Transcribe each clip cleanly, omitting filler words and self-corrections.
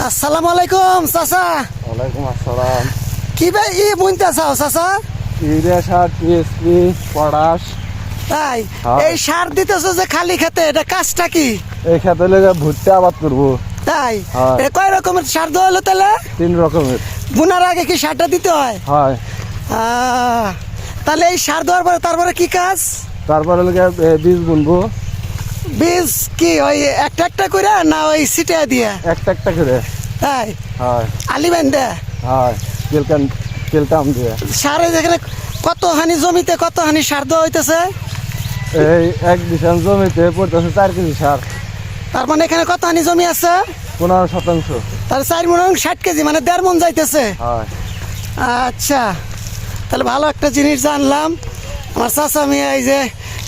আসসালামু আলাইকুম চাচা। ওয়ালাইকুম আসসালাম। কি ভাই ই বুনতে চাও চাচা? ইউরিয়া সার, টিএসপি, পটাশ। তাই হ্যাঁ। এই সার দিতেছো যে খালি খেতে, এটা কাজটা কি? এই খেতে লেগে ভুট্টা আবাদ করবো। তাই হ্যাঁ। এটা কয় রকমের সার দেওয়া হলো তাহলে? 3 রকমের। বুনার আগে কি সারটা দিতে হয়? হয়। তাহলে এই সার দেওয়ার পরে তারপরে কি কাজ? তারপরে লেগে বীজ বুনবো। বীজ কি ওই একটা একটা করে না ওই সিটে দিয়ে? একটা একটা করে। তাই হয়। আলি বেঁধে হয়। কেলটাম দিয়ে। সারে যেখানে কতখানি জমিতে কতখানি সার দেওয়া হইতেছে? এই 1 বিঘা জমিতে পড়তেছে 4 কেজি সার। তার মানে এখানে কতখানি জমি আছে? 15%। তাহলে 4 মণ 60 কেজি, মানে 1.5 মণ যাইতেছে। হয়। আচ্ছা, তাহলে ভালো একটা জিনিস জানলাম। আমার চাচা মিয়া এই যে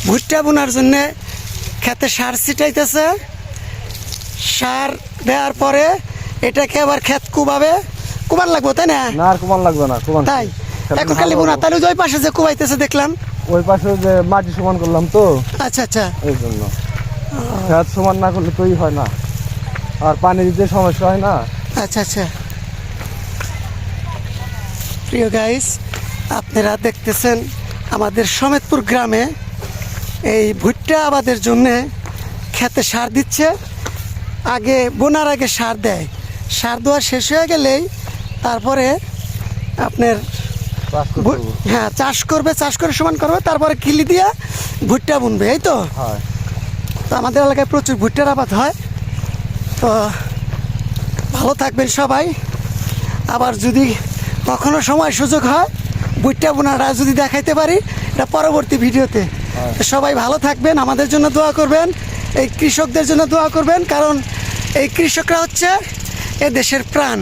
ভুট্টা বোনার জন্যে খেতে সার ছিটাইতেছে। সার দেওয়ার পরে এটাকে আবার ক্ষেত কুবান লাগবো, তাই না? না, আর কুমান লাগবে না। কুমান তাই এখন খালি বোনা। তাহলে ওই পাশে যে কুবাইতেছে দেখলাম। ওই পাশে যে মাটি সমান করলাম তো, আচ্ছা আচ্ছা। এই জন্য। খেত সমান না করলে তোই হয় না, আর পানি দিতে সমস্যা হয় না। আচ্ছা আচ্ছা। প্রিয় গাইস, আপনারা দেখতেছেন আমাদের সমেতপুর গ্রামে এই ভুট্টা আবাদের জন্যে খেতে সার দিচ্ছে। আগে বোনার আগে সার দেয়, সার দেওয়া শেষ হয়ে গেলেই তারপরে আপনার চাষ করতে হবে। হ্যাঁ চাষ করবে, চাষ করে সমান করবে, তারপরে কিলি দিয়ে ভুট্টা বুনবে, এই তো। হয়। তো আমাদের এলাকায় প্রচুর ভুট্টার আবাদ হয়। তো ভালো থাকবেন সবাই। আবার যদি কখনো সময় সুযোগ হয় ভুট্টা বোনাটা যদি দেখাইতে পারি এটা পরবর্তী ভিডিওতে। তো সবাই ভালো থাকবেন, আমাদের জন্য দোয়া করবেন, এই কৃষকদের জন্য দোয়া করবেন, কারণ এই কৃষকরা হচ্ছে এ দেশের প্রাণ।